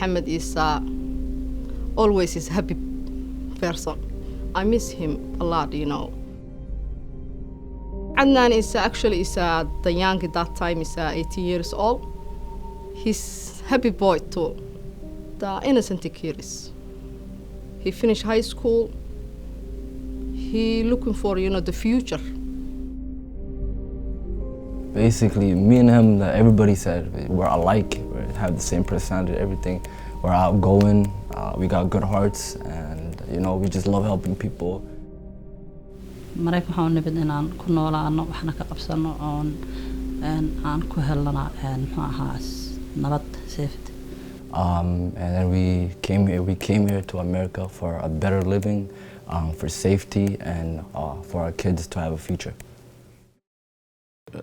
Mohammed is always is happy person. I miss him a lot, you know. Adnan is actually the young at that time, is 18 years old. He's happy boy too, the innocent kid. He finished high school. He looking for, the future. Basically, me and him, everybody said we're alike, we have the same personality, everything. We're outgoing, we got good hearts, and we just love helping people. Maraykan waxaan nabad inaan ku noolaano waxna ka qabsano oon aan ku helana muxuu ahaa nabad safety. And then we came here to America for a better living, for safety, and for our kids to have a future.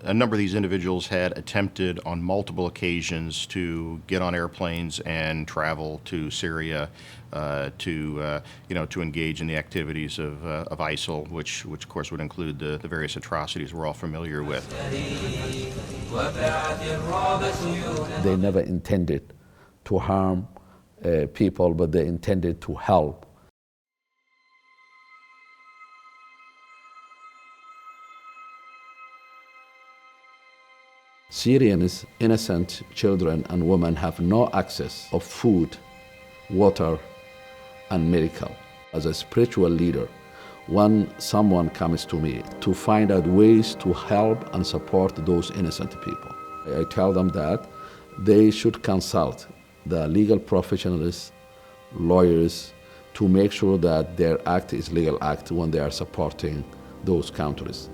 A number of these individuals had attempted on multiple occasions to get on airplanes and travel to Syria to engage in the activities of ISIL, which of course would include the various atrocities we're all familiar with. They never intended to harm people, but they intended to help. Syrians, innocent children and women have no access of food, water, and medical. As a spiritual leader, when someone comes to me to find out ways to help and support those innocent people, I tell them that they should consult the legal professionals, lawyers, to make sure that their act is legal act when they are supporting those countries.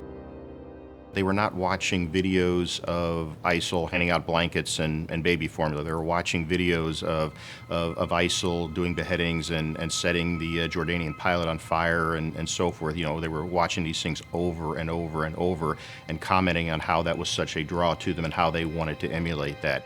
They were not watching videos of ISIL handing out blankets and baby formula. They were watching videos of ISIL doing beheadings and setting the Jordanian pilot on fire and so forth. They were watching these things over and over and over and commenting on how that was such a draw to them and how they wanted to emulate that.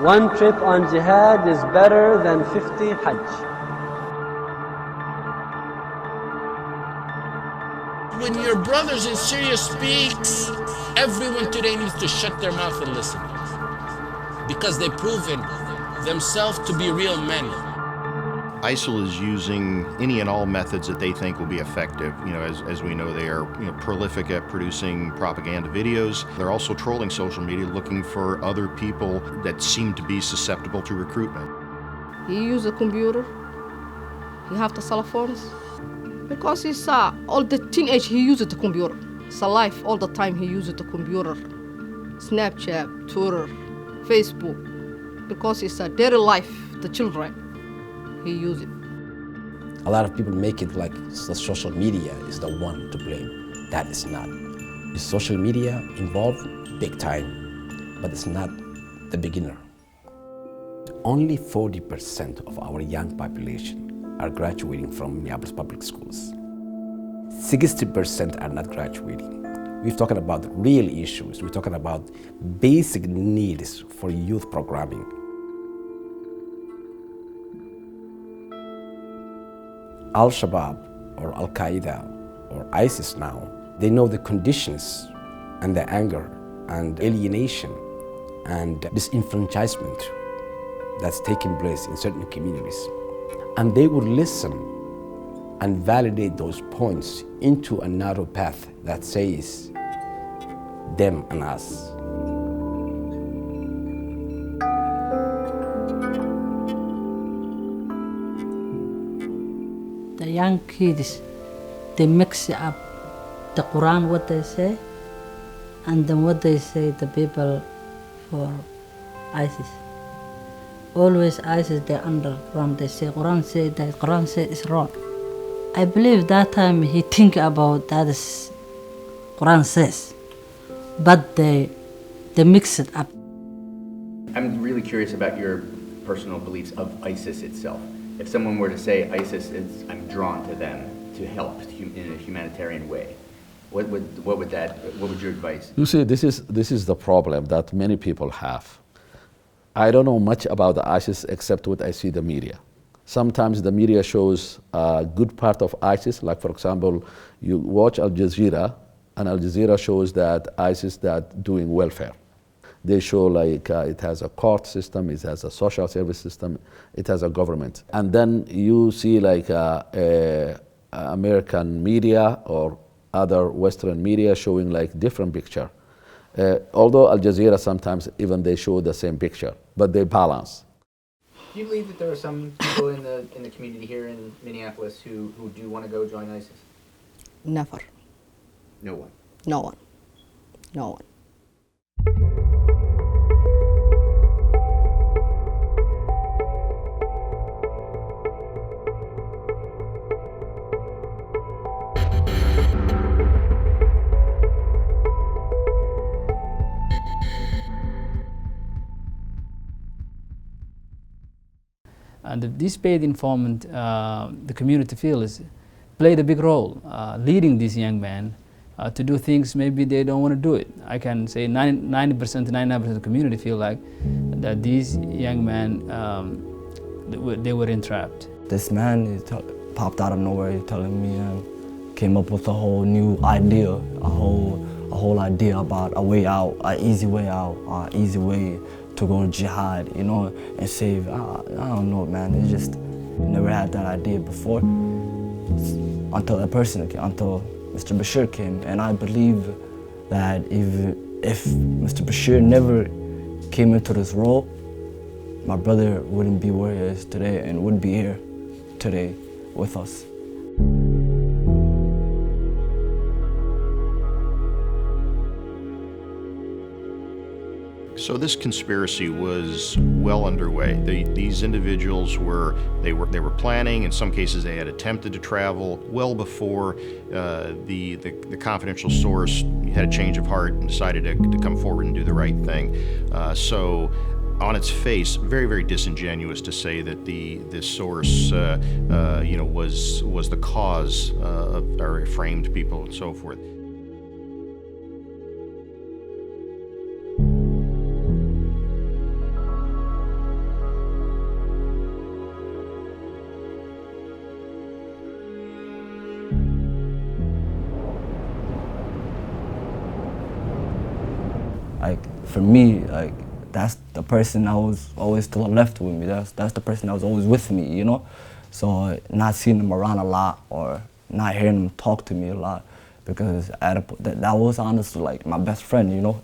One trip on jihad is better than 50 Hajj. When your brothers in Syria speaks, everyone today needs to shut their mouth and listen, because they've proven themselves to be real men. ISIL is using any and all methods that they think will be effective. As we know, they are prolific at producing propaganda videos. They're also trolling social media, looking for other people that seem to be susceptible to recruitment. He use a computer. He have the cell phones. Because he's all the teenage, he uses the computer. It's a life all the time he uses the computer. Snapchat, Twitter, Facebook. Because it's a daily life, the children. He use it. A lot of people make it like the social media is the one to blame. That is not. The social media involved big time, but it's not the beginner. Only 40% of our young population are graduating from Minneapolis public schools. 60% are not graduating. We're talking about real issues. We're talking about basic needs for youth programming. Al-Shabaab or Al-Qaeda or ISIS now, they know the conditions and the anger and alienation and disenfranchisement that's taking place in certain communities. And they would listen and validate those points into a narrow path that says them and us. The young kids, they mix up the Quran, what they say, and then what they say the people for ISIS. Always ISIS, they underground, they say Quran say that, Quran say it's wrong. I believe that time he think about that is Quran says, but they mix it up. I'm really curious about your personal beliefs of ISIS itself. If someone were to say ISIS is, I'm drawn to them to help in a humanitarian way, what would your advice? You see, this is the problem that many people have. I don't know much about the ISIS except what I see the media. Sometimes the media shows a good part of ISIS, like for example, you watch Al Jazeera, and Al Jazeera shows that ISIS that doing welfare. They show like it has a court system, it has a social service system, it has a government. And then you see like American media or other Western media showing like different picture. Although Al Jazeera sometimes even they show the same picture, but they balance. Do you believe that there are some people in the community here in Minneapolis who do want to go join ISIS? Never. No one. No one. No one. And this paid informant, the community feels, played a big role leading these young men to do things maybe they don't want to do it. I can say 90% to 99% of the community feel like that these young men, they were entrapped. This man popped out of nowhere telling me and came up with a whole new idea, a whole idea about a way out, an easy way out, an easy way to go to jihad, you know, and save. I don't know, man. It just never had that idea before until that person came, until Mr. Bashir came. And I believe that if Mr. Bashir never came into this role, my brother wouldn't be where he is today and would be here today with us. So this conspiracy was well underway. These individuals were planning. In some cases, they had attempted to travel well before the confidential source had a change of heart and decided to come forward and do the right thing. So, on its face, very, very disingenuous to say that this source, was the cause of or framed people and so forth. Like, for me, like, that's the person that was always to the left with me. That's the person that was always with me, you know? So not seeing him around a lot or not hearing him talk to me a lot, because that was honestly like my best friend, you know?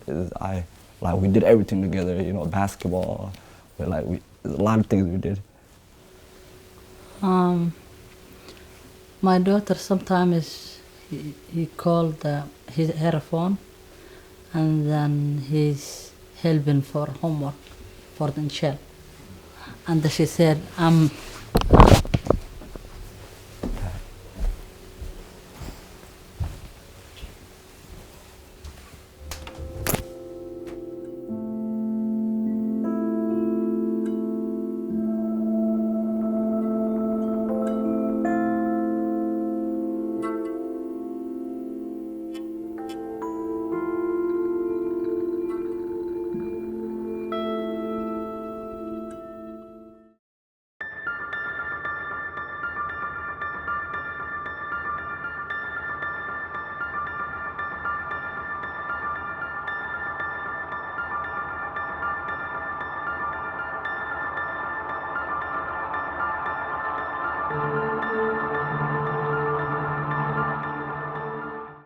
We did everything together, you know, basketball, there's a lot of things we did. My daughter sometimes he called her phone, and then he's helping for homework for the child. And she said, I'm